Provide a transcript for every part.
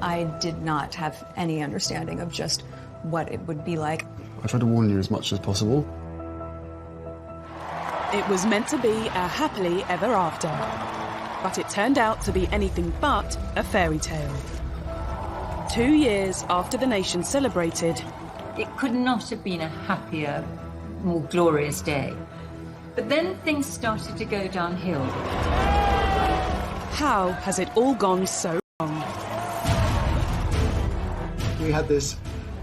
I did not have any understanding of just what it would be like. I tried to warn you as much as possible. It was meant to be a happily ever after, but it turned out to be anything but a fairy tale. 2 years after the nation celebrated, it could not have been a happier, more glorious day. But then things started to go downhill. How has it all gone so wrong? We had this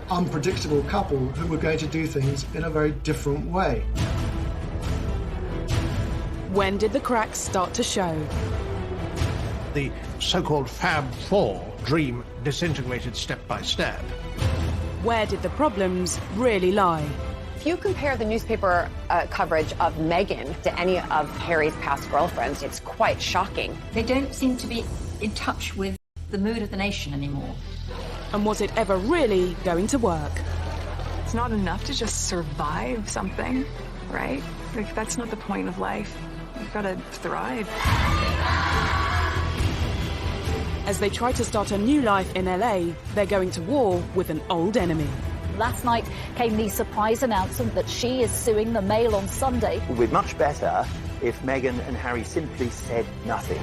unpredictable couple who were going to do things in a very different way. When did the cracks start to show? The so-called Fab Four dream disintegrated step by step. Where did the problems really lie? If you compare the newspaper coverage of Meghan to any of Harry's past girlfriends, it's quite shocking. They don't seem to be in touch with the mood of the nation anymore. And was it ever really going to work? It's not enough to just survive something, right? Like, that's not the point of life. You've got to thrive. As they try to start a new life in LA, they're going to war with an old enemy. Last night came the surprise announcement that she is suing the Mail on Sunday. It would be much better if Meghan and Harry simply said nothing.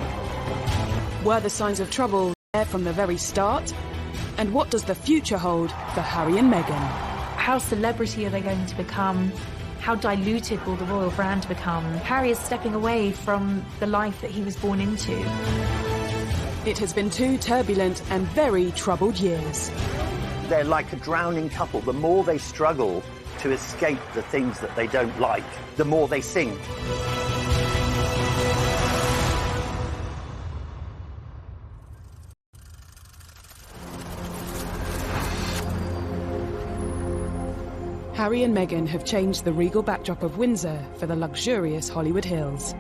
Were the signs of trouble there from the very start? And what does the future hold for Harry and Meghan? How celebrity are they going to become? How diluted will the royal brand become? Harry is stepping away from the life that he was born into. It has been 2 turbulent and very troubled years. They're like a drowning couple. The more they struggle to escape the things that they don't like, the more they sink. Harry and Meghan have changed the regal backdrop of Windsor for the luxurious Hollywood Hills.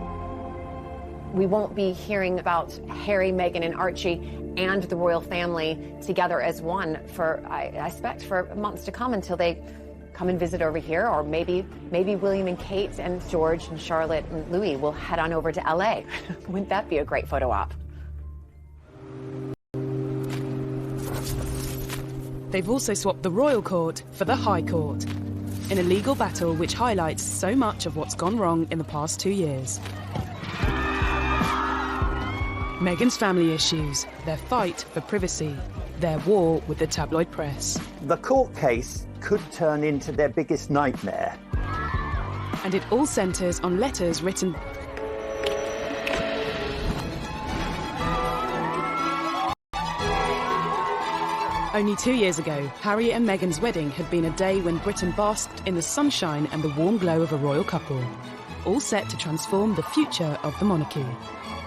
We won't be hearing about Harry, Meghan, and Archie and the royal family together as one for, I expect, for months to come until they come and visit over here, or maybe William and Kate and George and Charlotte and Louis will head on over to LA. Wouldn't that be a great photo op? They've also swapped the royal court for the High Court, in a legal battle which highlights so much of what's gone wrong in the past 2 years. Meghan's family issues, their fight for privacy, their war with the tabloid press. The court case could turn into their biggest nightmare. And it all centres on letters written Only 2 years ago, Harry and Meghan's wedding had been a day when Britain basked in the sunshine and the warm glow of a royal couple, all set to transform the future of the monarchy.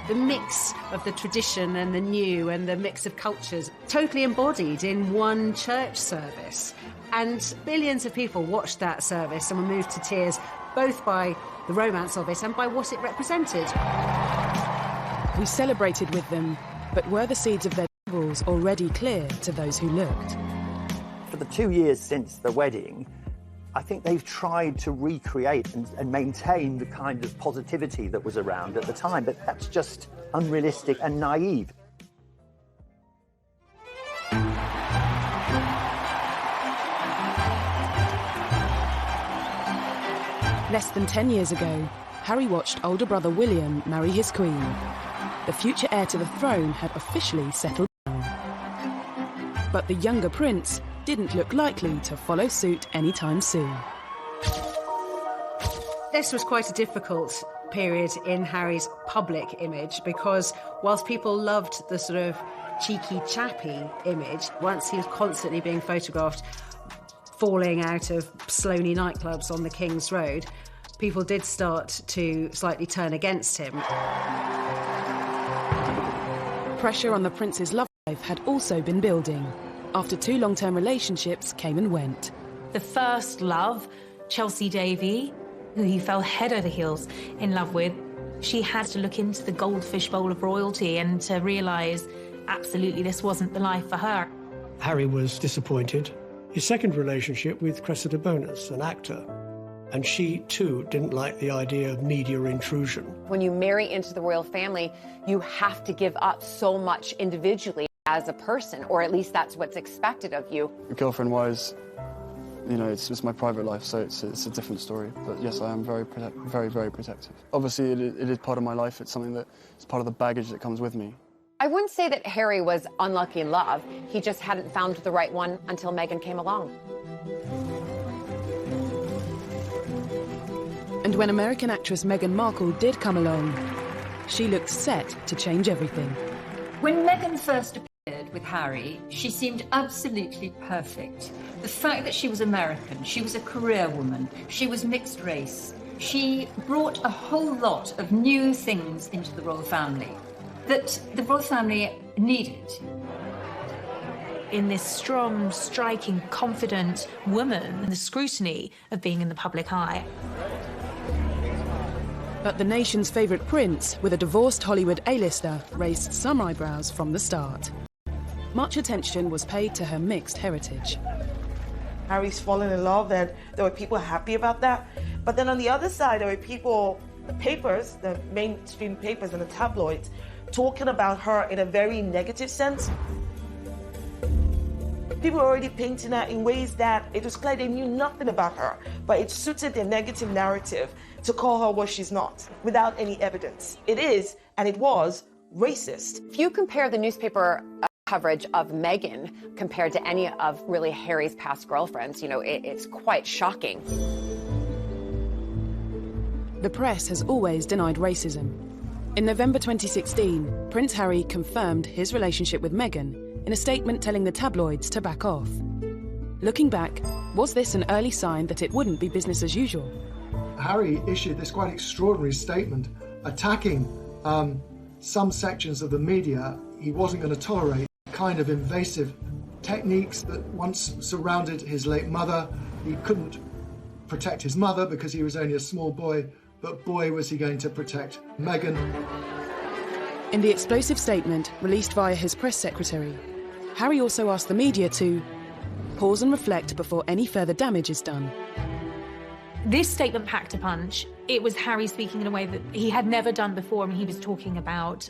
The mix of the tradition and the new and the mix of cultures totally embodied in one church service. And billions of people watched that service and were moved to tears, both by the romance of it and by what it represented. We celebrated with them, but were the seeds of their troubles already clear to those who looked? For the 2 years since the wedding, I think they've tried to recreate and maintain the kind of positivity that was around at the time, but that's just unrealistic and naive. Less than 10 years ago, Harry watched older brother William marry his queen. The future heir to the throne had officially settled down. But the younger prince didn't look likely to follow suit anytime soon. This was quite a difficult period in Harry's public image because whilst people loved the sort of cheeky, chappy image, once he was constantly being photographed falling out of Sloane nightclubs on the King's Road, people did start to slightly turn against him. Pressure on the prince's love life had also been building. After 2 long-term relationships came and went. The first love, Chelsea Davy, who he fell head over heels in love with, she had to look into the goldfish bowl of royalty and to realise absolutely this wasn't the life for her. Harry was disappointed. His second relationship with Cressida Bonus, an actor. And she, too, didn't like the idea of media intrusion. When you marry into the royal family, you have to give up so much individually as a person, or at least that's what's expected of you. Girlfriend-wise, you know, it's my private life, so it's a different story. But yes, I am very, very protective. Obviously, it is part of my life. It's something that is part of the baggage that comes with me. I wouldn't say that Harry was unlucky in love. He just hadn't found the right one until Meghan came along. And when American actress Meghan Markle did come along, she looked set to change everything. When Meghan first appeared with Harry, she seemed absolutely perfect. The fact that she was American, she was a career woman, she was mixed race, she brought a whole lot of new things into the royal family that the royal family needed. In this strong, striking, confident woman, and the scrutiny of being in the public eye. But the nation's favourite prince, with a divorced Hollywood A-lister, raised some eyebrows from the start. Much attention was paid to her mixed heritage. Harry's fallen in love, and there were people happy about that. But then on the other side, there were people, the papers, the mainstream papers and the tabloids, talking about her in a very negative sense. People were already painting her in ways that it was clear they knew nothing about her, but it suited their negative narrative to call her what she's not, without any evidence. It is, and it was, racist. If you compare the newspaper coverage of Meghan compared to any of really Harry's past girlfriends, you know, it's quite shocking. The press has always denied racism. In November 2016, Prince Harry confirmed his relationship with Meghan in a statement telling the tabloids to back off. Looking back, was this an early sign that it wouldn't be business as usual? Harry issued this quite extraordinary statement attacking some sections of the media he wasn't going to tolerate, kind of invasive techniques that once surrounded his late mother. He couldn't protect his mother because he was only a small boy, but boy was he going to protect Meghan. In the explosive statement released via his press secretary, Harry also asked the media to pause and reflect before any further damage is done. This statement packed a punch. It was Harry speaking in a way that he had never done before. I mean, he was talking about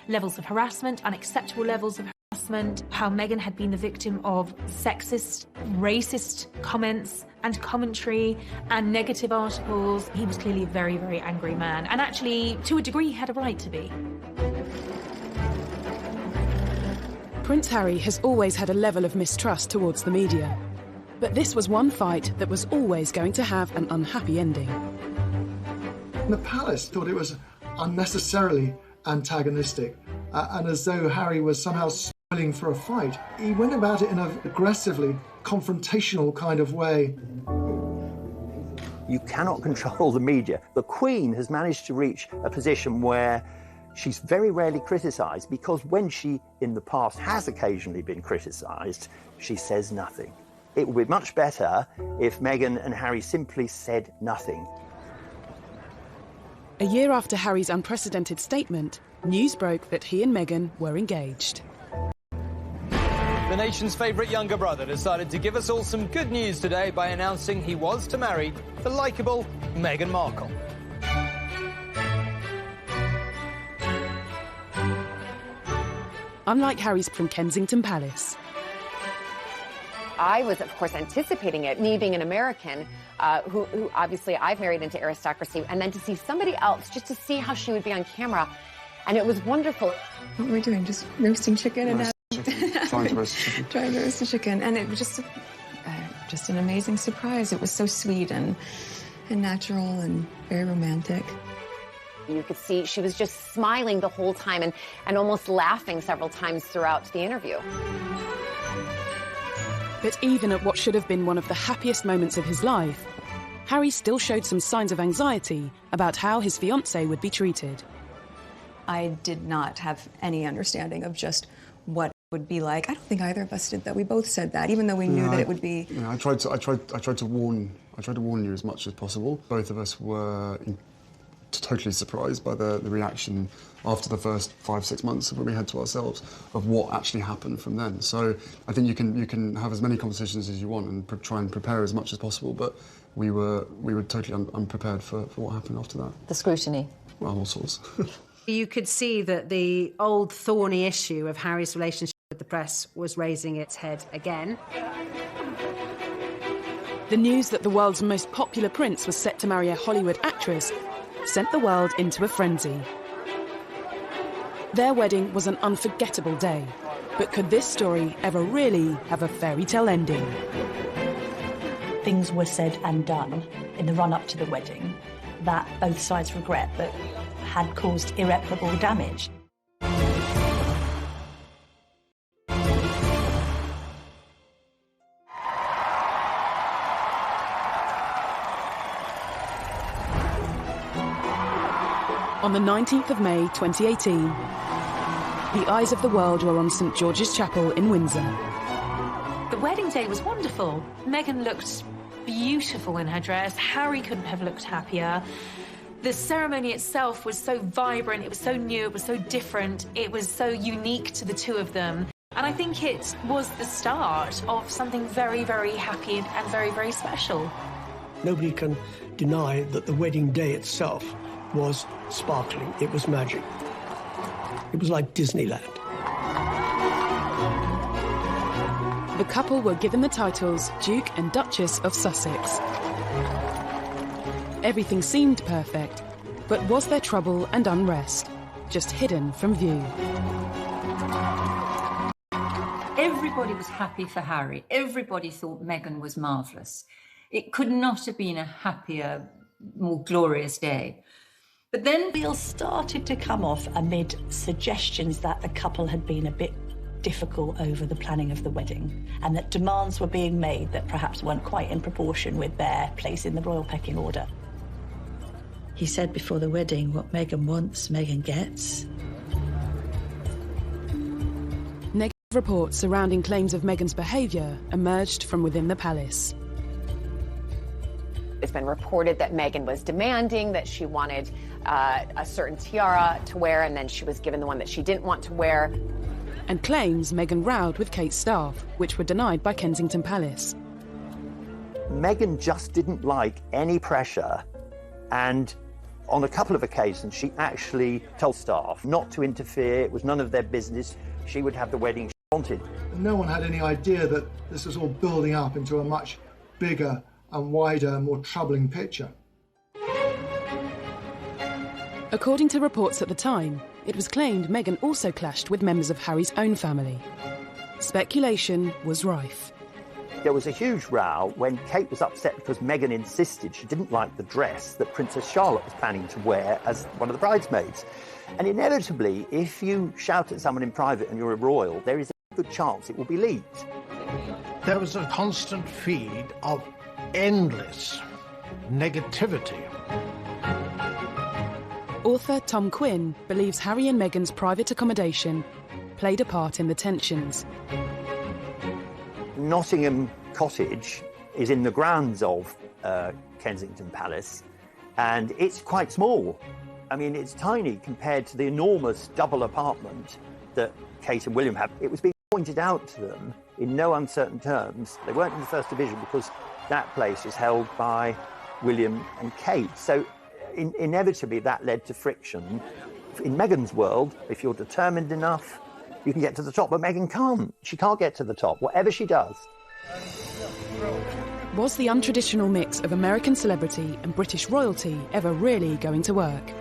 levels of harassment, unacceptable levels of harassment, how Meghan had been the victim of sexist, racist comments and commentary and negative articles. He was clearly a very, very angry man. And actually, to a degree, he had a right to be. Prince Harry has always had a level of mistrust towards the media. But this was one fight that was always going to have an unhappy ending. The palace thought it was unnecessarily antagonistic, and as though Harry was somehow spoiling for a fight. He went about it in an aggressively confrontational kind of way. You cannot control the media. The Queen has managed to reach a position where she's very rarely criticised, because when she, in the past, has occasionally been criticised, she says nothing. It would be much better if Meghan and Harry simply said nothing. A year after Harry's unprecedented statement, news broke that he and Meghan were engaged. The nation's favourite younger brother decided to give us all some good news today by announcing he was to marry the likeable Meghan Markle. Unlike Harry's from Kensington Palace. I was, of course, anticipating it, me being an American, who obviously I've married into aristocracy, and then to see somebody else, just to see how she would be on camera. And it was wonderful. What were we doing? Just roasting chicken and Trying to roast chicken. Trying to roast the chicken. And it was just an amazing surprise. It was so sweet and natural and very romantic. You could see she was just smiling the whole time and almost laughing several times throughout the interview. But even at what should have been one of the happiest moments of his life, Harry still showed some signs of anxiety about how his fiancée would be treated. I did not have any understanding of just what it would be like. I don't think either of us did that. We both said that, even though we knew that it would be. I tried to warn you as much as possible. Both of us were totally surprised by the reaction after the first 5-6 months when we had to ourselves of what actually happened from then. So I think you can have as many conversations as you want and try and prepare as much as possible, but we were totally unprepared for what happened after that. The scrutiny. Well, all sorts. You could see that the old thorny issue of Harry's relationship with the press was raising its head again. The news that the world's most popular prince was set to marry a Hollywood actress sent the world into a frenzy. Their wedding was an unforgettable day, but could this story ever really have a fairy tale ending? Things were said and done in the run-up to the wedding that both sides regret that had caused irreparable damage. On the 19th of May 2018, the eyes of the world were on St George's Chapel in Windsor. The wedding day was wonderful. Meghan looked beautiful in her dress. Harry couldn't have looked happier. The ceremony itself was so vibrant, it was so new, it was so different, it was so unique to the two of them. And I think it was the start of something very, very happy and very, very special. Nobody can deny that the wedding day itself was sparkling. It was magic. It was like Disneyland. The couple were given the titles Duke and Duchess of Sussex. Everything seemed perfect, but was there trouble and unrest, just hidden from view? Everybody was happy for Harry. Everybody thought Meghan was marvellous. It could not have been a happier, more glorious day. But then wheels started to come off amid suggestions that the couple had been a bit difficult over the planning of the wedding and that demands were being made that perhaps weren't quite in proportion with their place in the royal pecking order. He said before the wedding, what Meghan wants, Meghan gets. Negative reports surrounding claims of Meghan's behaviour emerged from within the palace. It's been reported that Meghan was demanding that she wanted a certain tiara to wear, and then she was given the one that she didn't want to wear. And claims Meghan rowed with Kate's staff, which were denied by Kensington Palace. Meghan just didn't like any pressure, and on a couple of occasions she actually told staff not to interfere. It was none of their business. She would have the wedding she wanted. No one had any idea that this was all building up into a much bigger and wider, more troubling picture. According to reports at the time, it was claimed Meghan also clashed with members of Harry's own family. Speculation was rife. There was a huge row when Kate was upset because Meghan insisted she didn't like the dress that Princess Charlotte was planning to wear as one of the bridesmaids. And inevitably, if you shout at someone in private and you're a royal, there is a good chance it will be leaked. There was a constant feed of endless negativity. Author Tom Quinn believes Harry and Meghan's private accommodation played a part in the tensions. Nottingham Cottage is in the grounds of Kensington Palace, and it's quite small. I mean, it's tiny compared to the enormous double apartment that Kate and William have. It was being pointed out to them in no uncertain terms. They weren't in the First Division because that place is held by William and Kate. So inevitably that led to friction. In Meghan's world, if you're determined enough, you can get to the top, but Meghan can't. She can't get to the top, whatever she does. Was the untraditional mix of American celebrity and British royalty ever really going to work?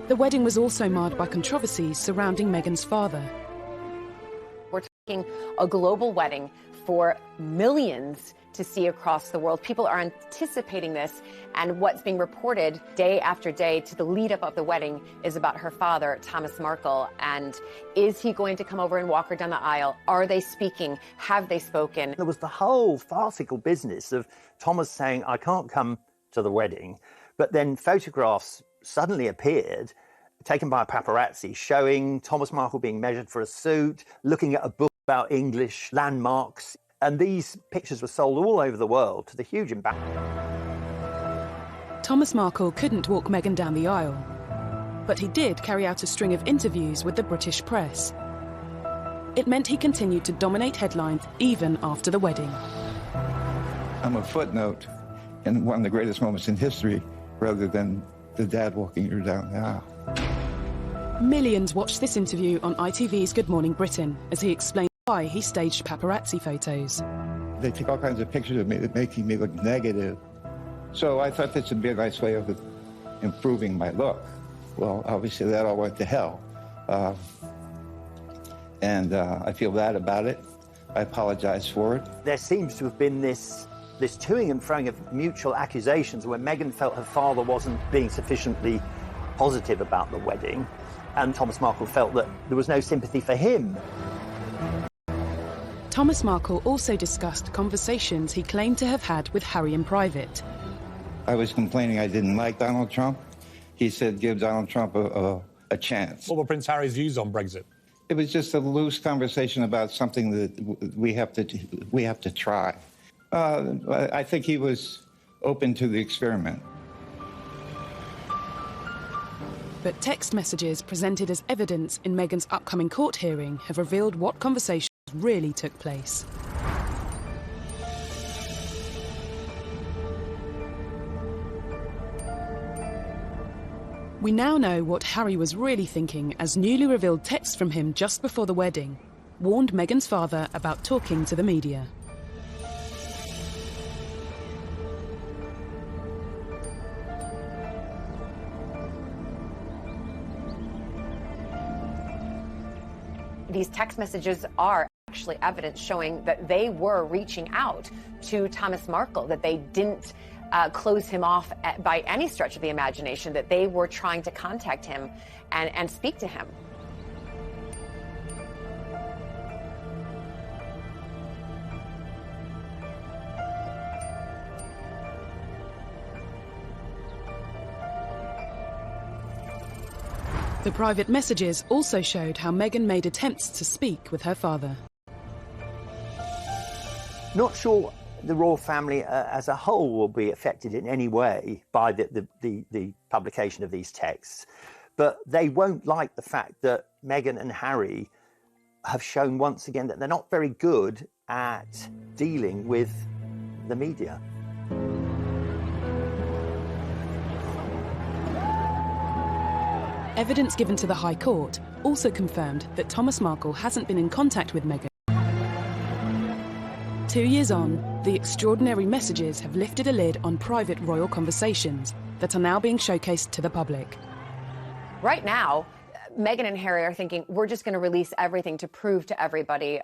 The wedding was also marred by controversies surrounding Meghan's father. We're talking a global wedding for millions to see across the world. People are anticipating this, and what's being reported day after day to the lead up of the wedding is about her father, Thomas Markle, and is he going to come over and walk her down the aisle? Are they speaking? Have they spoken? There was the whole farcical business of Thomas saying, I can't come to the wedding, but then photographs suddenly appeared, taken by a paparazzi, showing Thomas Markle being measured for a suit, looking at a book about English landmarks. And these pictures were sold all over the world to the huge embarrassment. Thomas Markle couldn't walk Meghan down the aisle, but he did carry out a string of interviews with the British press. It meant he continued to dominate headlines even after the wedding. I'm a footnote in one of the greatest moments in history rather than the dad walking her down the aisle. Millions watched this interview on ITV's Good Morning Britain as he explained why he staged paparazzi photos. They took all kinds of pictures of me making me look negative. So I thought this would be a nice way of improving my look. Well, obviously that all went to hell. And I feel bad about it. I apologize for it. There seems to have been this toing and froing of mutual accusations where Meghan felt her father wasn't being sufficiently positive about the wedding, and Thomas Markle felt that there was no sympathy for him. Thomas Markle also discussed conversations he claimed to have had with Harry in private. I was complaining I didn't like Donald Trump. He said, give Donald Trump a chance. What were Prince Harry's views on Brexit? It was just a loose conversation about something that we have to try. I think he was open to the experiment. But text messages presented as evidence in Meghan's upcoming court hearing have revealed what conversations really took place. We now know what Harry was really thinking as newly revealed texts from him just before the wedding warned Meghan's father about talking to the media. These text messages are actually evidence showing that they were reaching out to Thomas Markle, that they didn't close him off by any stretch of the imagination, that they were trying to contact him and speak to him. The private messages also showed how Meghan made attempts to speak with her father. Not sure the royal family as a whole will be affected in any way by the publication of these texts, but they won't like the fact that Meghan and Harry have shown once again that they're not very good at dealing with the media. Evidence given to the High Court also confirmed that Thomas Markle hasn't been in contact with Meghan. 2 years on, the extraordinary messages have lifted a lid on private royal conversations that are now being showcased to the public. Right now, Meghan and Harry are thinking, we're just going to release everything to prove to everybody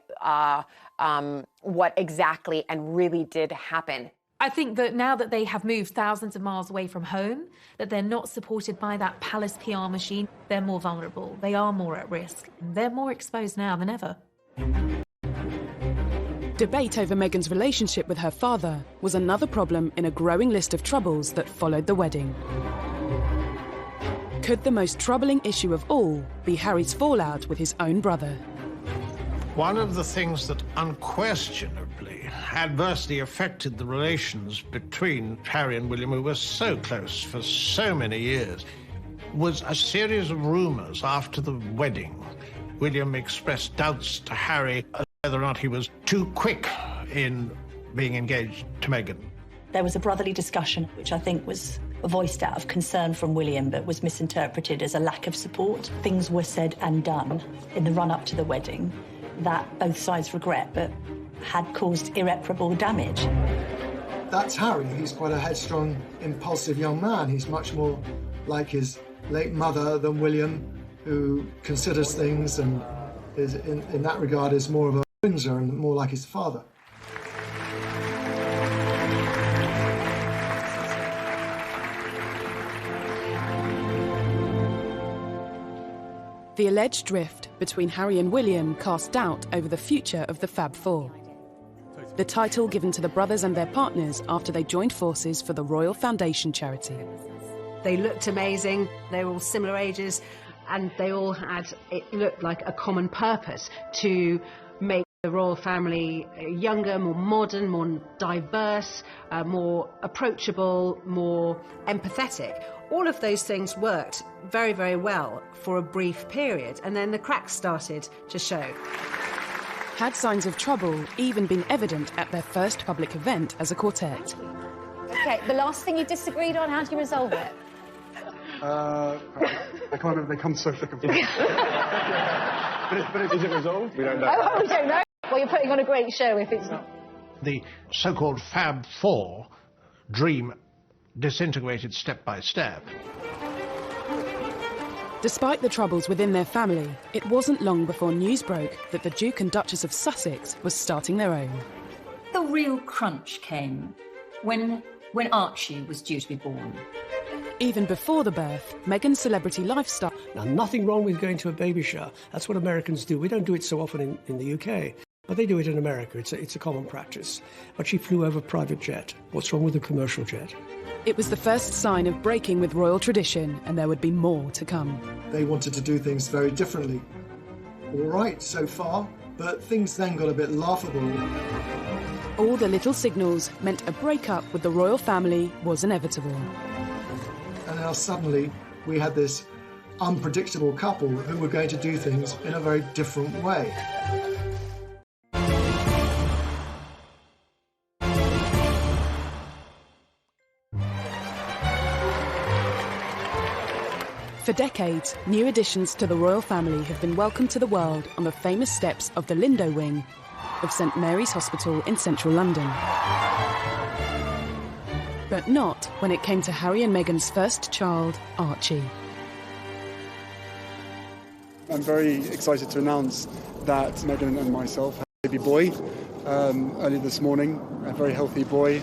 what exactly and really did happen. I think that now that they have moved thousands of miles away from home, that they're not supported by that palace PR machine, they're more vulnerable, they are more at risk, they're more exposed now than ever. Debate over Meghan's relationship with her father was another problem in a growing list of troubles that followed the wedding. Could the most troubling issue of all be Harry's fallout with his own brother? One of the things that unquestionably adversely affected the relations between Harry and William, who were so close for so many years, was a series of rumours after the wedding. William expressed doubts to Harry as whether or not he was too quick in being engaged to Meghan. There was a brotherly discussion, which I think was voiced out of concern from William, but was misinterpreted as a lack of support. Things were said and done in the run-up to the wedding that both sides regret, but had caused irreparable damage. That's Harry. He's quite a headstrong, impulsive young man. He's much more like his late mother than William, who considers things and is, in that regard, is more of a Windsor and more like his father. The alleged rift between Harry and William cast doubt over the future of the Fab Four, the title given to the brothers and their partners after they joined forces for the Royal Foundation charity. They looked amazing, they were all similar ages, and they all had, it looked like a common purpose to make the royal family younger, more modern, more diverse, more approachable, more empathetic. All of those things worked very, very well for a brief period, and then the cracks started to show. Had signs of trouble even been evident at their first public event as a quartet? Okay, the last thing you disagreed on, how do you resolve it? I can't remember, they come so thick and fast. Is it resolved? We don't know. Oh, we don't know. Well, you're putting on a great show if it's not. The so-called Fab Four dream disintegrated step by step. Despite the troubles within their family, it wasn't long before news broke that the Duke and Duchess of Sussex was starting their own. The real crunch came when Archie was due to be born. Even before the birth, Meghan's celebrity lifestyle... Now, nothing wrong with going to a baby shower. That's what Americans do. We don't do it so often in the UK. But they do it in America. It's a common practice. But she flew over a private jet. What's wrong with a commercial jet? It was the first sign of breaking with royal tradition, and there would be more to come. They wanted to do things very differently. All right, so far, but things then got a bit laughable. All the little signals meant a breakup with the royal family was inevitable. And now suddenly we had this unpredictable couple who were going to do things in a very different way. For decades, new additions to the royal family have been welcomed to the world on the famous steps of the Lindo wing of St Mary's Hospital in central London. But not when it came to Harry and Meghan's first child, Archie. I'm very excited to announce that Meghan and myself had a baby boy early this morning, a very healthy boy.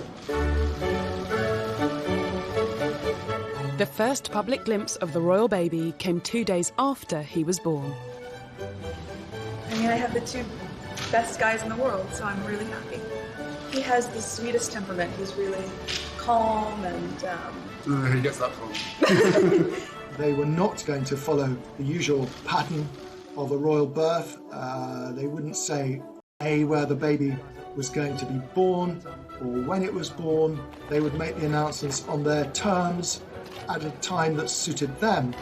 The first public glimpse of the royal baby came 2 days after he was born. I mean, I have the two best guys in the world, so I'm really happy. He has the sweetest temperament. He's really calm and... Who gets that from? They were not going to follow the usual pattern of a royal birth. They wouldn't say, A, where the baby was going to be born or when it was born. They would make the announcements on their terms at a time that suited them.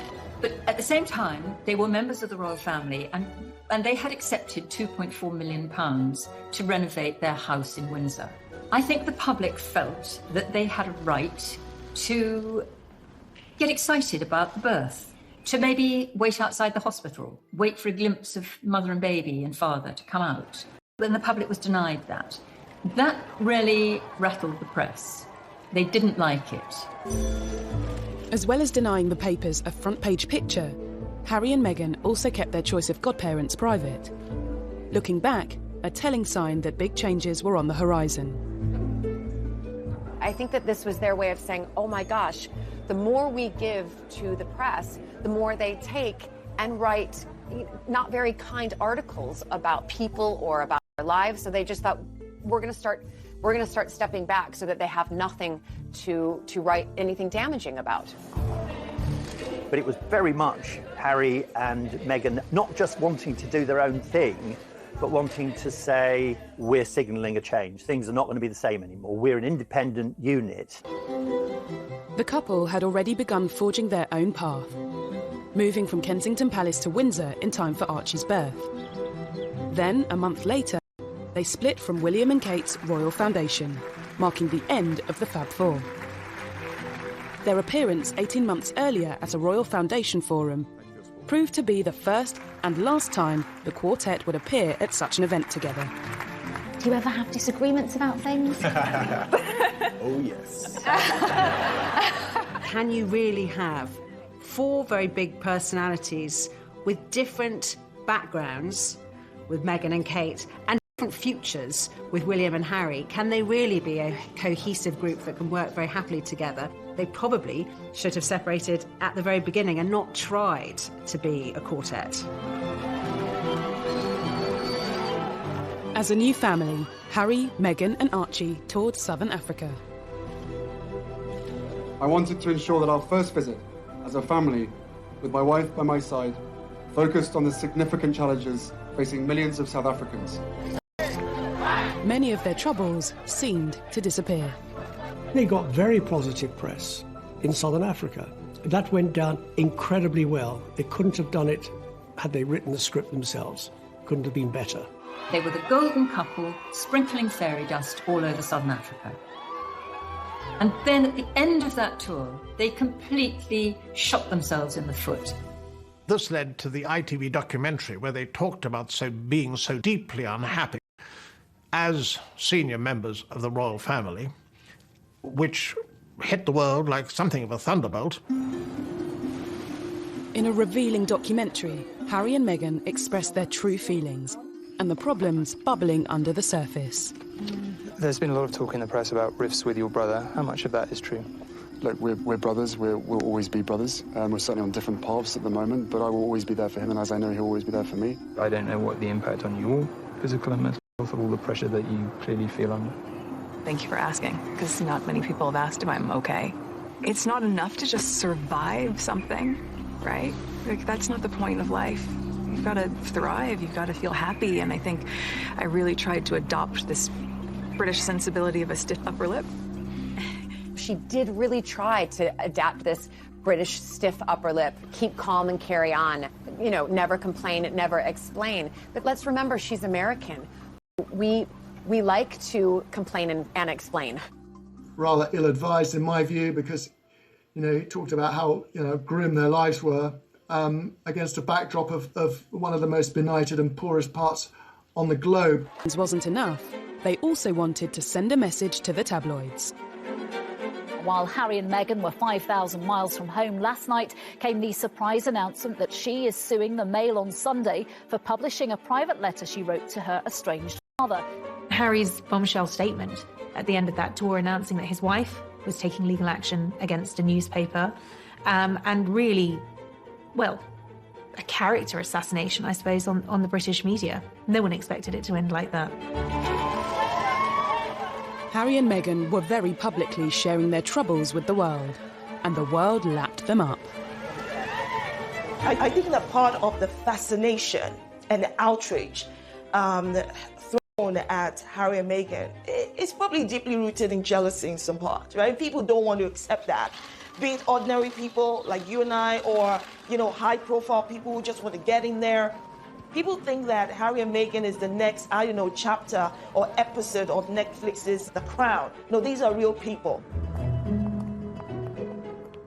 But at the same time, they were members of the royal family and they had accepted £2.4 million to renovate their house in Windsor. I think the public felt that they had a right to get excited about the birth, to maybe wait outside the hospital, wait for a glimpse of mother and baby and father to come out. Then the public was denied that. That really rattled the press. They didn't like it. As well as denying the papers a front-page picture, Harry and Meghan also kept their choice of godparents private. Looking back, a telling sign that big changes were on the horizon. I think that this was their way of saying, oh my gosh, the more we give to the press, the more they take and write not very kind articles about people or about their lives. So they just thought, we're going to start stepping back so that they have nothing to write anything damaging about. But it was very much Harry and Meghan not just wanting to do their own thing, but wanting to say, we're signalling a change. Things are not going to be the same anymore. We're an independent unit. The couple had already begun forging their own path, moving from Kensington Palace to Windsor in time for Archie's birth. Then, a month later, they split from William and Kate's Royal Foundation, marking the end of the Fab Four. Their appearance 18 months earlier at a Royal Foundation forum proved to be the first and last time the quartet would appear at such an event together. Do you ever have disagreements about things? Oh, yes. Can you really have four very big personalities with different backgrounds, with Meghan and Kate, and different futures with William and Harry? Can they really be a cohesive group that can work very happily together? They probably should have separated at the very beginning and not tried to be a quartet. As a new family, Harry, Meghan and Archie toured southern Africa. I wanted to ensure that our first visit, as a family, with my wife by my side, focused on the significant challenges facing millions of South Africans. Many of their troubles seemed to disappear. They got very positive press in southern Africa. That went down incredibly well. They couldn't have done it had they written the script themselves. Couldn't have been better. They were the golden couple sprinkling fairy dust all over southern Africa. And then at the end of that tour, they completely shot themselves in the foot. This led to the ITV documentary where they talked about being so deeply unhappy as senior members of the royal family, which hit the world like something of a thunderbolt. In a revealing documentary, Harry and Meghan expressed their true feelings and the problems bubbling under the surface. There's been a lot of talk in the press about rifts with your brother. How much of that is true? Look, we're brothers. We'll always be brothers. We're certainly on different paths at the moment, but I will always be there for him, and as I know, he'll always be there for me. I don't know what the impact on your physical and mental health of all the pressure that you clearly feel under. Thank you for asking, because not many people have asked if I'm okay. It's not enough to just survive something, right? Like, that's not the point of life. You've got to thrive, you've got to feel happy, and I think I really tried to adopt this British sensibility of a stiff upper lip. She did really try to adapt this British stiff upper lip, keep calm and carry on, you know, never complain, never explain. But let's remember, she's American. We like to complain and explain. Rather ill-advised in my view, because, you know, he talked about how, you know, grim their lives were against a backdrop of one of the most benighted and poorest parts on the globe. This wasn't enough. They also wanted to send a message to the tabloids. While Harry and Meghan were 5,000 miles from home last night, came the surprise announcement that she is suing the Mail on Sunday for publishing a private letter she wrote to her estranged father. Harry's bombshell statement at the end of that tour announcing that his wife was taking legal action against a newspaper, and really, well, a character assassination, I suppose, on the British media. No one expected it to end like that. Harry and Meghan were very publicly sharing their troubles with the world, and the world lapped them up. I think that part of the fascination and the outrage thrown at Harry and Meghan is probably deeply rooted in jealousy in some part, right? People don't want to accept that. Be it ordinary people like you and I, or, you know, high-profile people who just want to get in there. People think that Harry and Meghan is the next, I don't know, chapter or episode of Netflix's The Crown. No, these are real people.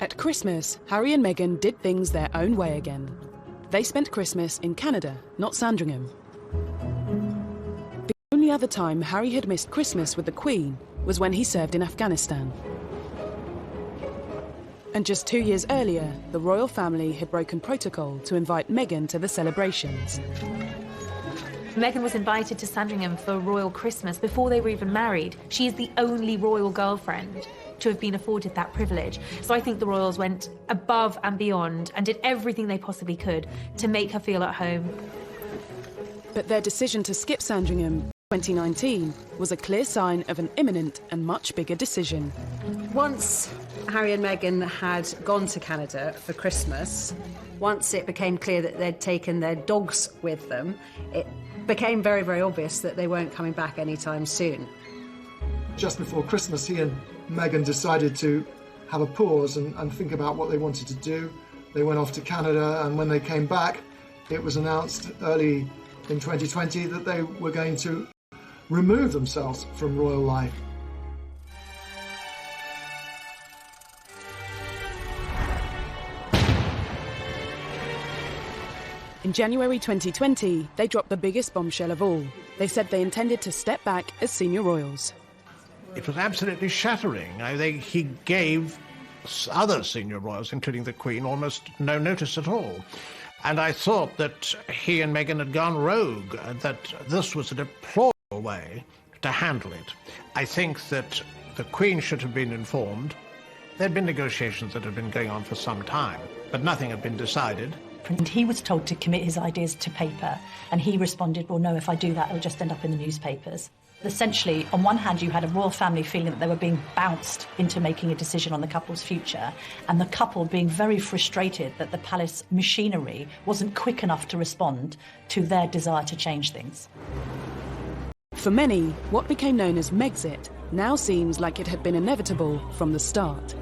At Christmas, Harry and Meghan did things their own way again. They spent Christmas in Canada, not Sandringham. The only other time Harry had missed Christmas with the Queen was when he served in Afghanistan. And just 2 years earlier, the royal family had broken protocol to invite Meghan to the celebrations. Meghan was invited to Sandringham for a royal Christmas before they were even married. She is the only royal girlfriend to have been afforded that privilege. So I think the royals went above and beyond and did everything they possibly could to make her feel at home. But their decision to skip Sandringham in 2019 was a clear sign of an imminent and much bigger decision. Once Harry and Meghan had gone to Canada for Christmas, once it became clear that they'd taken their dogs with them, it became very, very obvious that they weren't coming back anytime soon. Just before Christmas, he and Meghan decided to have a pause and think about what they wanted to do. They went off to Canada, and when they came back, it was announced early in 2020 that they were going to remove themselves from royal life. In January 2020, they dropped the biggest bombshell of all. They said they intended to step back as senior royals. It was absolutely shattering. He gave other senior royals, including the Queen, almost no notice at all. And I thought that he and Meghan had gone rogue, that this was a deplorable way to handle it. I think that the Queen should have been informed. There had been negotiations that had been going on for some time, but nothing had been decided. And he was told to commit his ideas to paper, and he responded, well, no, if I do that, it'll just end up in the newspapers. Essentially, on one hand, you had a royal family feeling that they were being bounced into making a decision on the couple's future, and the couple being very frustrated that the palace machinery wasn't quick enough to respond to their desire to change things. For many, what became known as Megxit now seems like it had been inevitable from the start.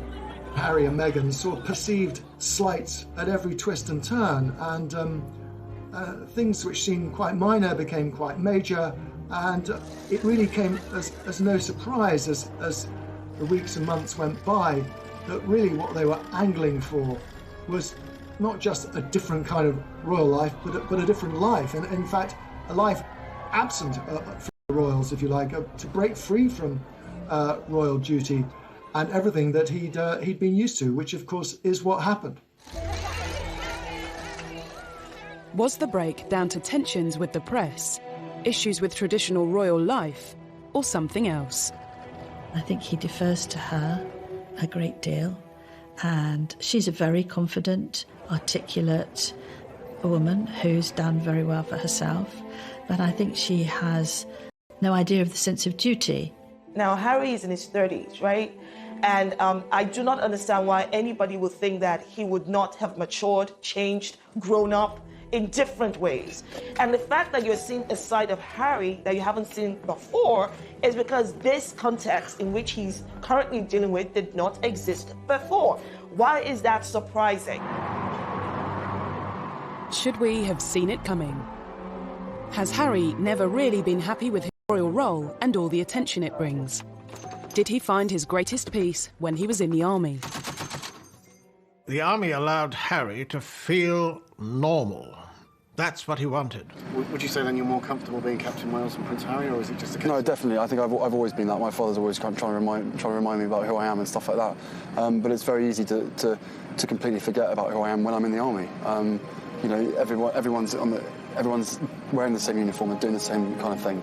Harry and Meghan saw perceived slights at every twist and turn, and things which seemed quite minor became quite major, and it really came as no surprise as the weeks and months went by, that really what they were angling for was not just a different kind of royal life, but a different life. And in fact, a life absent from the royals, if you like, to break free from royal duty and everything that he'd been used to, which of course is what happened. Was the break down to tensions with the press, issues with traditional royal life, or something else? I think he defers to her a great deal, and she's a very confident, articulate woman who's done very well for herself, but I think she has no idea of the sense of duty. Now, Harry is in his 30s, right? And I do not understand why anybody would think that he would not have matured, changed, grown up in different ways. And the fact that you're seeing a side of Harry that you haven't seen before is because this context in which he's currently dealing with did not exist before. Why is that surprising? Should we have seen it coming? Has Harry never really been happy with his royal role and all the attention it brings? Did he find his greatest peace when he was in the army? The army allowed Harry to feel normal. That's what he wanted. Would you say then you're more comfortable being Captain Wales and Prince Harry, or is it just a case? No, definitely. I think I've always been that. My father's always trying to remind me about who I am and stuff like that. But it's very easy to completely forget about who I am when I'm in the army. You know, everyone's wearing the same uniform and doing the same kind of thing.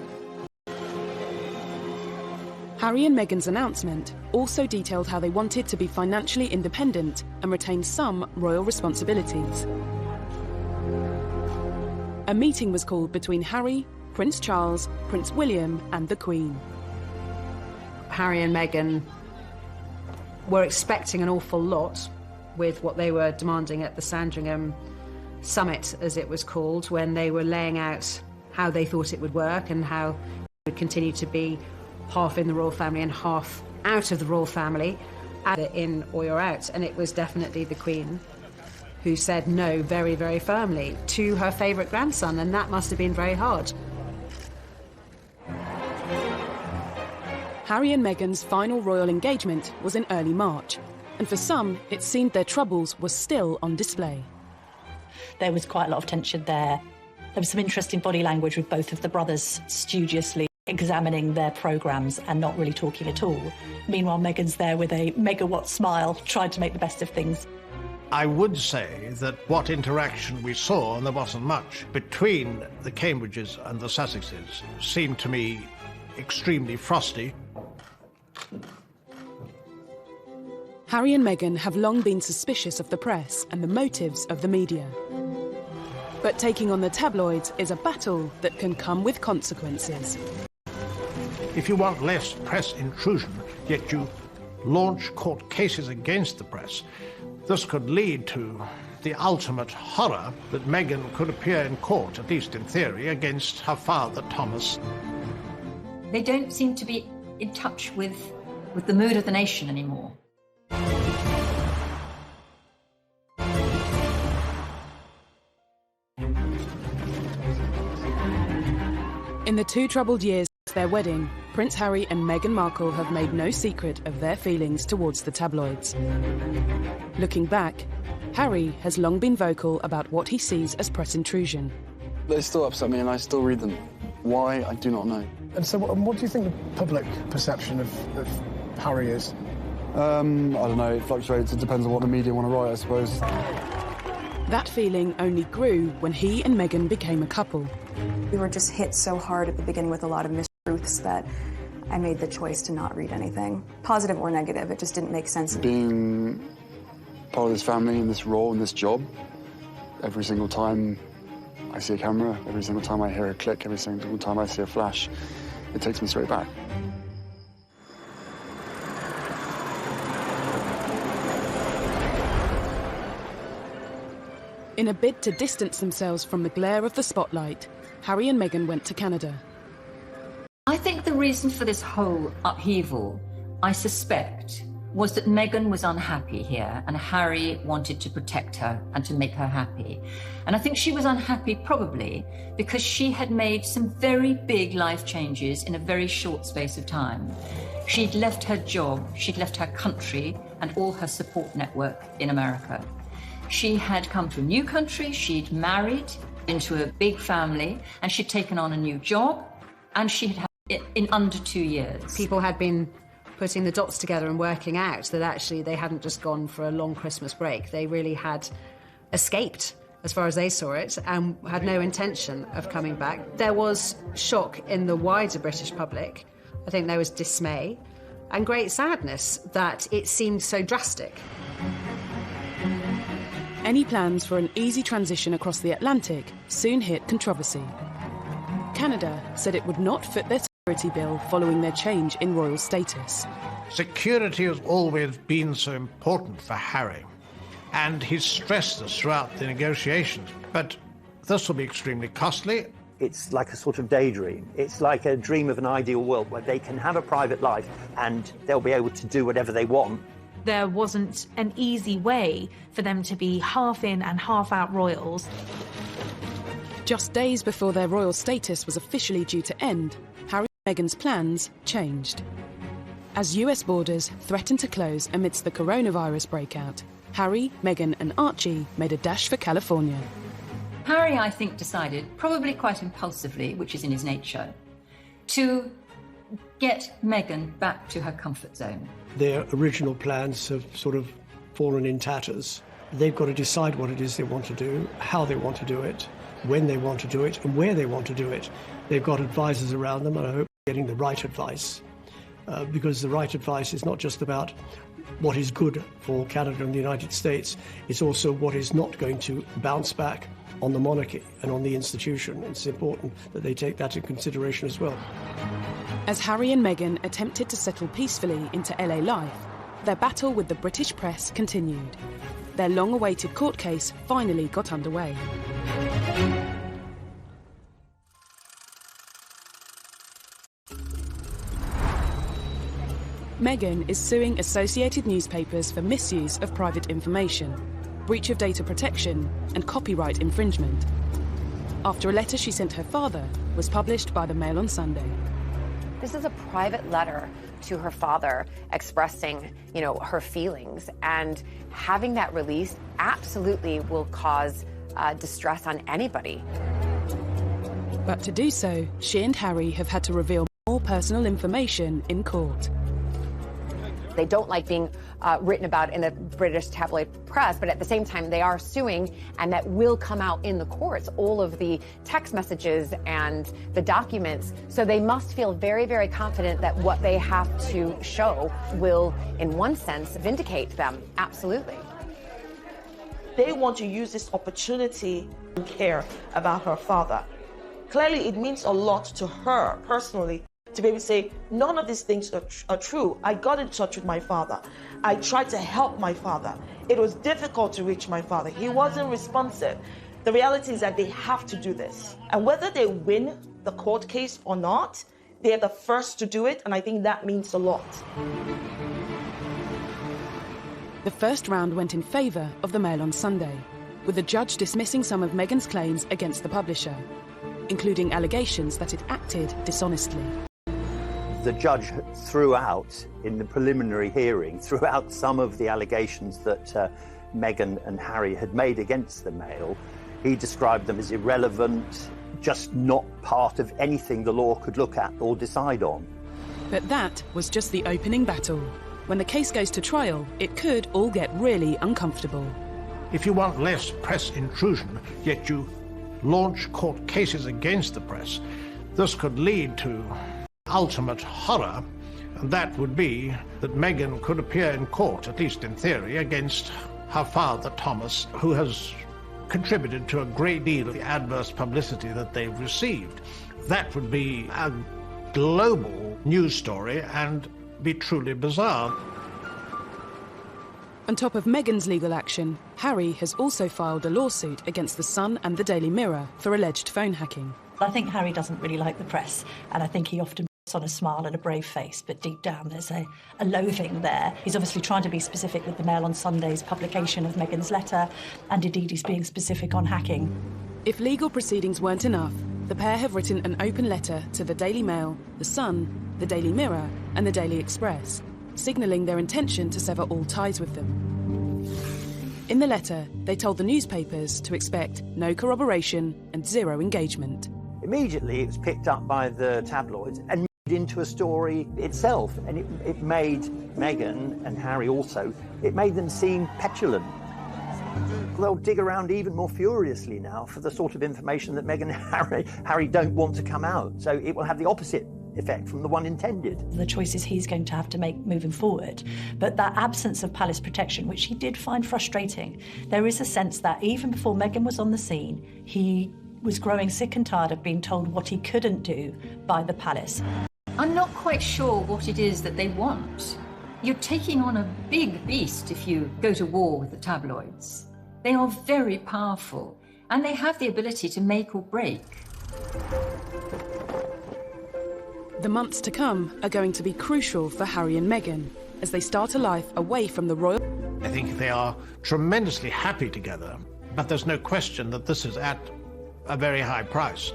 Harry and Meghan's announcement also detailed how they wanted to be financially independent and retain some royal responsibilities. A meeting was called between Harry, Prince Charles, Prince William and the Queen. Harry and Meghan were expecting an awful lot with what they were demanding at the Sandringham Summit, as it was called, when they were laying out how they thought it would work and how it would continue to be half in the royal family and half out of the royal family, either in or you're out. And it was definitely the Queen who said no very, very firmly to her favourite grandson, and that must have been very hard. Harry and Meghan's final royal engagement was in early March, and for some, it seemed their troubles were still on display. There was quite a lot of tension there. There was some interesting body language with both of the brothers studiously examining their programmes and not really talking at all. Meanwhile, Meghan's there with a megawatt smile, trying to make the best of things. I would say that what interaction we saw, and there wasn't much, between the Cambridges and the Sussexes seemed to me extremely frosty. Harry and Meghan have long been suspicious of the press and the motives of the media. But taking on the tabloids is a battle that can come with consequences. If you want less press intrusion, yet you launch court cases against the press, this could lead to the ultimate horror that Meghan could appear in court, at least in theory, against her father, Thomas. They don't seem to be in touch with the mood of the nation anymore. In the 2 troubled years since their wedding, Prince Harry and Meghan Markle have made no secret of their feelings towards the tabloids. Looking back, Harry has long been vocal about what he sees as press intrusion. They still upset me and I still read them. Why, I do not know. And so what do you think the public perception of Harry is? I don't know, it fluctuates. It depends on what the media want to write, I suppose. That feeling only grew when he and Meghan became a couple. We were just hit so hard at the beginning with a lot of mistruths that I made the choice to not read anything, positive or negative. It just didn't make sense. Being part of this family and this role and this job, every single time I see a camera, every single time I hear a click, every single time I see a flash, it takes me straight back. In a bid to distance themselves from the glare of the spotlight, Harry and Meghan went to Canada. I think the reason for this whole upheaval, I suspect, was that Meghan was unhappy here and Harry wanted to protect her and to make her happy. And I think she was unhappy probably because she had made some very big life changes in a very short space of time. She'd left her job, she'd left her country and all her support network in America. She had come to a new country, she'd married into a big family, and she'd taken on a new job, and she had had it in under 2 years. People had been putting the dots together and working out that actually they hadn't just gone for a long Christmas break. They really had escaped, as far as they saw it, and had no intention of coming back. There was shock in the wider British public. I think there was dismay and great sadness that it seemed so drastic. Any plans for an easy transition across the Atlantic soon hit controversy. Canada said it would not foot their security bill following their change in royal status. Security has always been so important for Harry, and he's stressed this throughout the negotiations. But this will be extremely costly. It's like a sort of daydream. It's like a dream of an ideal world where they can have a private life and they'll be able to do whatever they want. There wasn't an easy way for them to be half in and half out royals. Just days before their royal status was officially due to end, Harry and Meghan's plans changed. As US borders threatened to close amidst the coronavirus breakout, Harry, Meghan and Archie made a dash for California. Harry, I think, decided, probably quite impulsively, which is in his nature, to get Meghan back to her comfort zone. Their original plans have sort of fallen in tatters. They've got to decide what it is they want to do, how they want to do it, when they want to do it, and where they want to do it. They've got advisors around them, and I hope they're getting the right advice. Because the right advice is not just about what is good for Canada and the United States, it's also what is not going to bounce back on the monarchy and on the institution. It's important that they take that into consideration as well. As Harry and Meghan attempted to settle peacefully into LA life, their battle with the British press continued. Their long-awaited court case finally got underway. Meghan is suing Associated Newspapers for misuse of private information, breach of data protection, and copyright infringement, after a letter she sent her father was published by the Mail on Sunday. This is a private letter to her father expressing, her feelings, and having that released absolutely will cause distress on anybody. But to do so, she and Harry have had to reveal more personal information in court. They don't like being written about in the British tabloid press, but at the same time, they are suing, and that will come out in the courts, all of the text messages and the documents. So they must feel very, very confident that what they have to show will, in one sense, vindicate them. Absolutely. They want to use this opportunity to care about her father. Clearly, it means a lot to her personally to be able to say, none of these things are true. I got in touch with my father. I tried to help my father. It was difficult to reach my father. He wasn't responsive. The reality is that they have to do this. And whether they win the court case or not, they are the first to do it, and I think that means a lot. The first round went in favour of the Mail on Sunday, with the judge dismissing some of Meghan's claims against the publisher, including allegations that it acted dishonestly. The judge threw out, in the preliminary hearing, threw out some of the allegations that Meghan and Harry had made against the Mail. He described them as irrelevant, just not part of anything the law could look at or decide on. But that was just the opening battle. When the case goes to trial, it could all get really uncomfortable. If you want less press intrusion, yet you launch court cases against the press, this could lead to ultimate horror, and that would be that Meghan could appear in court, at least in theory, against her father, Thomas, who has contributed to a great deal of the adverse publicity that they've received. That would be a global news story and be truly bizarre. On top of Meghan's legal action, Harry has also filed a lawsuit against The Sun and the Daily Mirror for alleged phone hacking. I think Harry doesn't really like the press, and I think he often puts on a smile and a brave face, but deep down there's a loathing there. He's obviously trying to be specific with the Mail on Sunday's publication of Meghan's letter, and indeed he's being specific on hacking. If legal proceedings weren't enough, the pair have written an open letter to the Daily Mail, The Sun the Daily Mirror and the Daily Express, signalling their intention to sever all ties with them. In the letter, they told the newspapers to expect no corroboration and zero engagement. Immediately, it was picked up by the tabloids and made into a story itself. And it made Meghan and Harry also, it made them seem petulant. They'll dig around even more furiously now for the sort of information that Meghan and Harry don't want to come out. So it will have the opposite effect from the one intended. The choices he's going to have to make moving forward. But that absence of palace protection, which he did find frustrating, there is a sense that even before Meghan was on the scene, he was growing sick and tired of being told what he couldn't do by the palace. I'm not quite sure what it is that they want. You're taking on a big beast if you go to war with the tabloids. They are very powerful, and they have the ability to make or break. The months to come are going to be crucial for Harry and Meghan as they start a life away from the royal... I think they are tremendously happy together, but there's no question that this is at a very high price.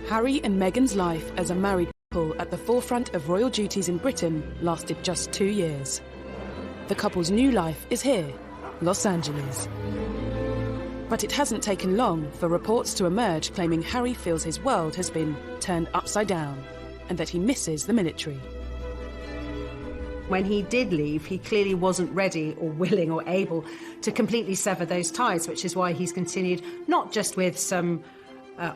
Harry and Meghan's life as a married couple at the forefront of royal duties in Britain lasted just 2 years. The couple's new life is here, Los Angeles. But it hasn't taken long for reports to emerge claiming Harry feels his world has been turned upside down and that he misses the military. When he did leave, he clearly wasn't ready or willing or able to completely sever those ties, which is why he's continued not just with some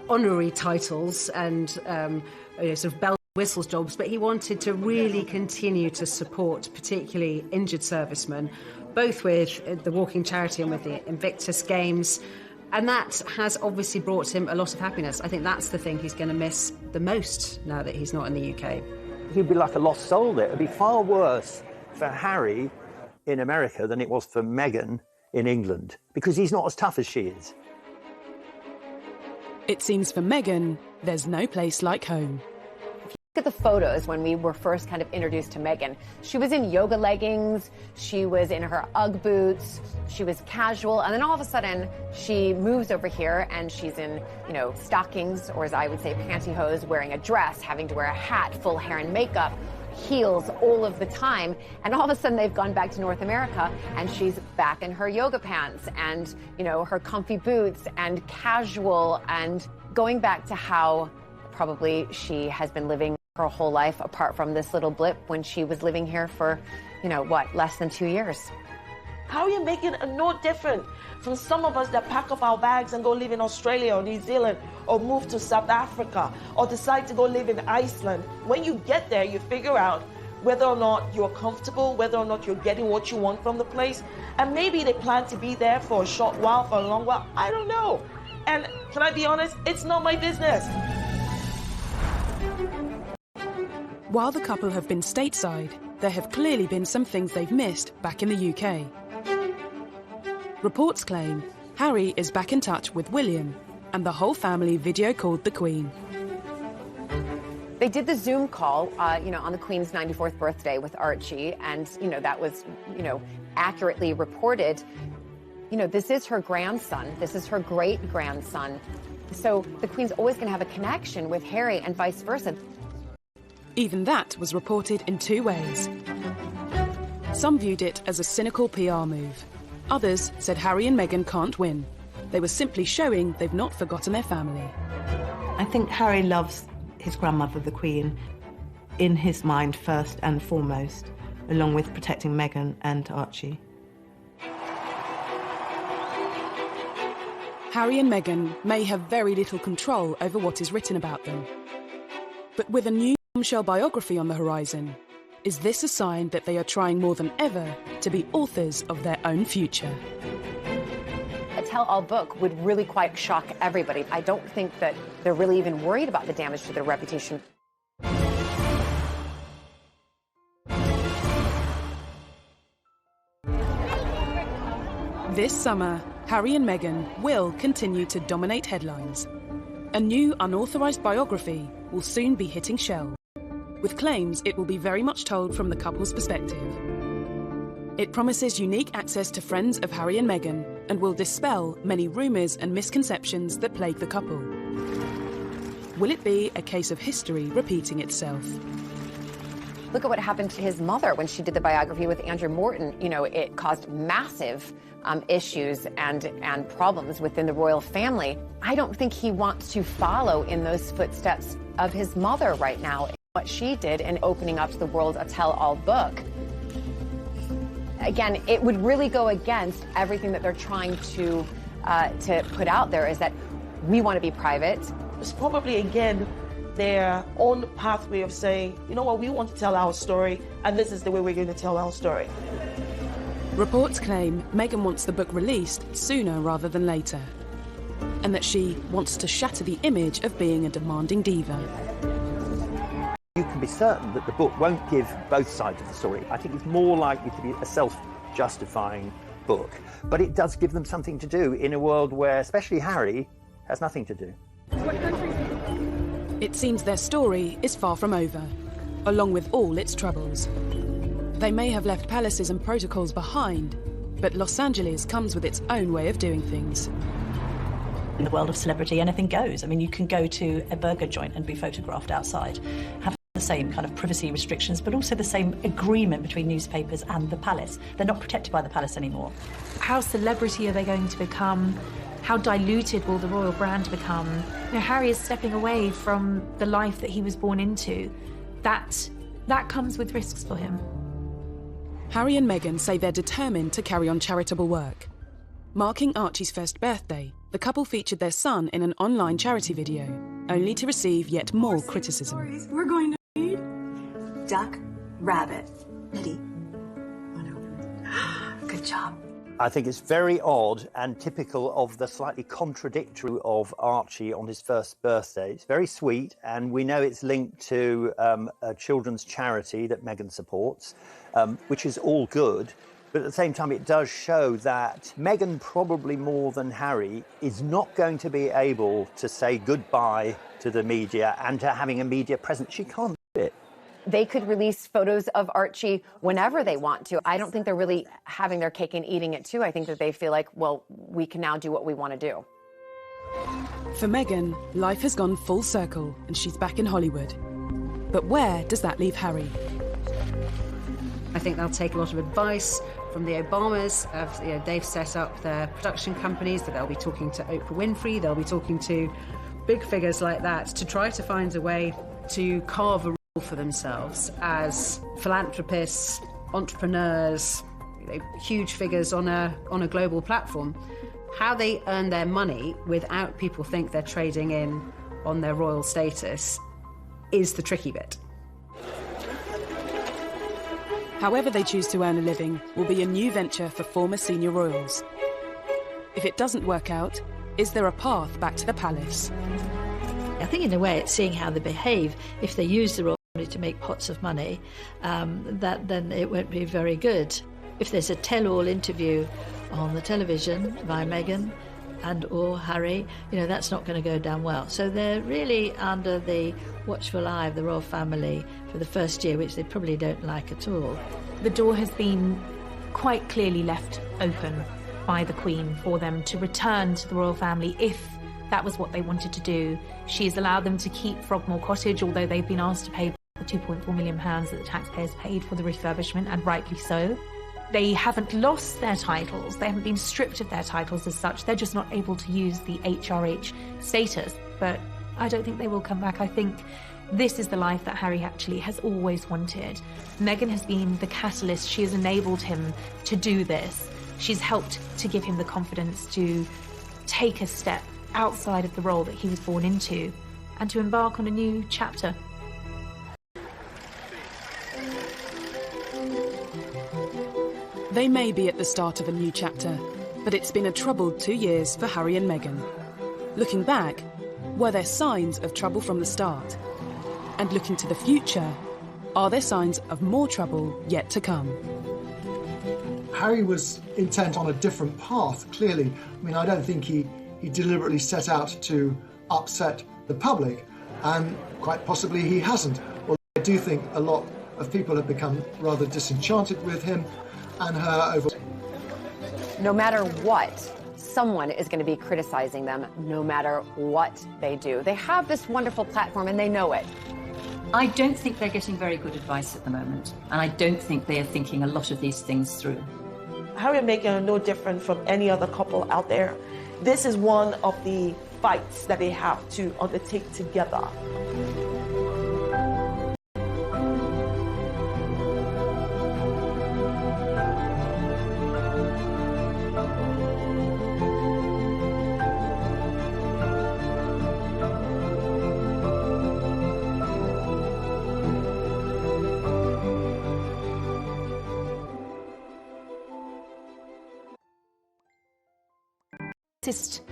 honorary titles and sort of bell whistles jobs, but he wanted to really continue to support particularly injured servicemen, both with the Walking Charity and with the Invictus Games. And that has obviously brought him a lot of happiness. I think that's the thing he's going to miss the most now that he's not in the UK. He'd be like a lost soul there. It'd be far worse for Harry in America than it was for Meghan in England, because he's not as tough as she is. It seems for Meghan, there's no place like home. Look at the photos when we were first kind of introduced to Meghan. She was in yoga leggings, she was in her Ugg boots, she was casual, and then all of a sudden she moves over here and she's in, stockings, or as I would say, pantyhose, wearing a dress, having to wear a hat, full hair and makeup, heels all of the time. And all of a sudden they've gone back to North America and she's back in her yoga pants and, her comfy boots and casual, and going back to how probably she has been living her whole life, apart from this little blip when she was living here for, less than 2 years. Harry and Meghan are no different from some of us that pack up our bags and go live in Australia or New Zealand or move to South Africa or decide to go live in Iceland. When you get there, you figure out whether or not you're comfortable, whether or not you're getting what you want from the place. And maybe they plan to be there for a short while, for a long while. I don't know. And can I be honest? It's not my business. While the couple have been stateside, there have clearly been some things they've missed back in the UK. Reports claim Harry is back in touch with William, and the whole family video called the Queen. They did the Zoom call, on the Queen's 94th birthday with Archie, and, that was, accurately reported. This is her grandson. This is her great-grandson. So the Queen's always going to have a connection with Harry and vice versa. Even that was reported in two ways. Some viewed it as a cynical PR move. Others said Harry and Meghan can't win. They were simply showing they've not forgotten their family. I think Harry loves his grandmother, the Queen, in his mind first and foremost, along with protecting Meghan and Archie. Harry and Meghan may have very little control over what is written about them. But with a new bombshell biography on the horizon, is this a sign that they are trying more than ever to be authors of their own future? A tell-all book would really quite shock everybody. I don't think that they're really even worried about the damage to their reputation. This summer, Harry and Meghan will continue to dominate headlines. A new unauthorised biography will soon be hitting shelves, with claims it will be very much told from the couple's perspective. It promises unique access to friends of Harry and Meghan and will dispel many rumours and misconceptions that plague the couple. Will it be a case of history repeating itself? Look at what happened to his mother when she did the biography with Andrew Morton. You know, it caused massive issues and problems within the royal family. I don't think he wants to follow in those footsteps of his mother right now. What she did in opening up to the world a tell-all book. Again, it would really go against everything that they're trying to put out there, is that we want to be private. It's probably, again, their own pathway of saying, you know what, we want to tell our story, and this is the way we're going to tell our story. Reports claim Meghan wants the book released sooner rather than later, and that she wants to shatter the image of being a demanding diva. You can be certain that the book won't give both sides of the story. I think it's more likely to be a self-justifying book, but it does give them something to do in a world where, especially Harry, has nothing to do. It seems their story is far from over, along with all its troubles. They may have left palaces and protocols behind, but Los Angeles comes with its own way of doing things. In the world of celebrity, anything goes. I mean, you can go to a burger joint and be photographed outside, have the same kind of privacy restrictions, but also the same agreement between newspapers and the palace. They're not protected by the palace anymore. How celebrity are they going to become? How diluted will the royal brand become? You know, Harry is stepping away from the life that he was born into. That comes with risks for him. Harry and Meghan say they're determined to carry on charitable work. Marking Archie's first birthday, the couple featured their son in an online charity video, only to receive yet more criticism. We're going to read Duck, Rabbit, Kitty. Oh no. Good job. I think it's very odd and typical of the slightly contradictory of Archie on his first birthday. It's very sweet, and we know it's linked to a children's charity that Meghan supports, which is all good. But at the same time, it does show that Meghan, probably more than Harry, is not going to be able to say goodbye to the media and to having a media presence. She can't do it. They could release photos of Archie whenever they want to. I don't think they're really having their cake and eating it too. I think that they feel like, well, we can now do what we want to do. For Meghan, life has gone full circle and she's back in Hollywood. But where does that leave Harry? I think they'll take a lot of advice from the Obamas. They've set up their production companies, that they'll be talking to Oprah Winfrey, they'll be talking to big figures like that to try to find a way to carve a role for themselves as philanthropists, entrepreneurs, huge figures on a global platform. How they earn their money without people think they're trading in on their royal status is the tricky bit. However they choose to earn a living will be a new venture for former senior royals. If it doesn't work out, is there a path back to the palace? I think in a way it's seeing how they behave. If they use the royal family to make pots of money, then it won't be very good. If there's a tell-all interview on the television by Meghan and or Harry, that's not going to go down well. So they're really under the watchful eye of the royal family for the first year, which they probably don't like at all. The door has been quite clearly left open by the Queen for them to return to the royal family if that was what they wanted to do. She's allowed them to keep Frogmore Cottage, although they've been asked to pay the £2.4 million that the taxpayers paid for the refurbishment, and rightly so. They haven't lost their titles, they haven't been stripped of their titles as such, they're just not able to use the HRH status. But I don't think they will come back. I think this is the life that Harry actually has always wanted. Meghan has been the catalyst, she has enabled him to do this. She's helped to give him the confidence to take a step outside of the role that he was born into and to embark on a new chapter. They may be at the start of a new chapter, but it's been a troubled 2 years for Harry and Meghan. Looking back, were there signs of trouble from the start? And looking to the future, are there signs of more trouble yet to come? Harry was intent on a different path, clearly. I mean, I don't think he deliberately set out to upset the public, and quite possibly he hasn't. Although I do think a lot of people have become rather disenchanted with him and her over. No matter what, someone is going to be criticizing them no matter what they do. They have this wonderful platform and they know it. I don't think they're getting very good advice at the moment, and I don't think they are thinking a lot of these things through. Harry and Meghan are no different from any other couple out there. This is one of the fights that they have to undertake together.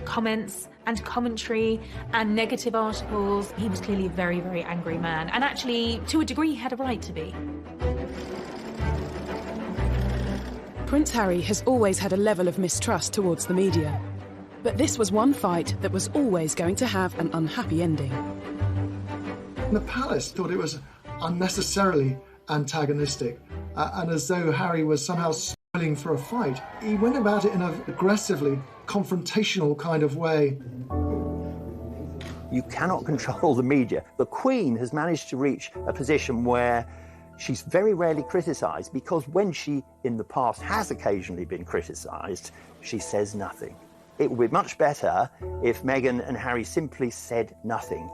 Comments and commentary and negative articles. He was clearly a very, very angry man, and actually, to a degree, he had a right to be. Prince Harry has always had a level of mistrust towards the media. But this was one fight that was always going to have an unhappy ending. The palace thought it was unnecessarily antagonistic, and as though Harry was somehow spoiling for a fight. He went about it in an aggressively confrontational kind of way. You cannot control the media. The Queen has managed to reach a position where she's very rarely criticised, because when she, in the past, has occasionally been criticised, she says nothing. It would be much better if Meghan and Harry simply said nothing.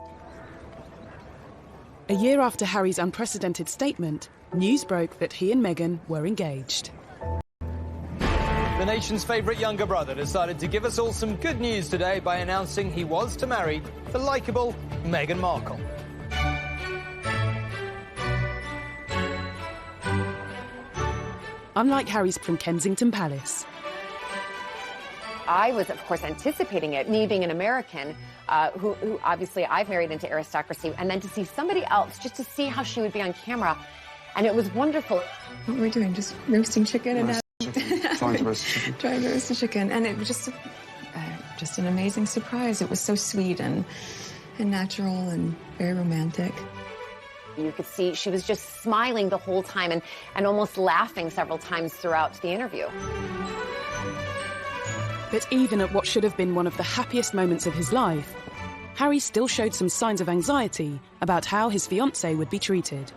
A year after Harry's unprecedented statement, news broke that he and Meghan were engaged. The nation's favourite younger brother decided to give us all some good news today by announcing he was to marry the likeable Meghan Markle. Unlike Harry's from Kensington Palace. I was, of course, anticipating it, me being an American, who obviously I've married into aristocracy, and then to see somebody else, just to see how she would be on camera. And it was wonderful. What were we doing? Just roasting chicken and Trying to roast chicken. Trying to roast the chicken, and it was just an amazing surprise. It was so sweet and natural and very romantic. You could see she was just smiling the whole time and almost laughing several times throughout the interview. But even at what should have been one of the happiest moments of his life, Harry still showed some signs of anxiety about how his fiancée would be treated.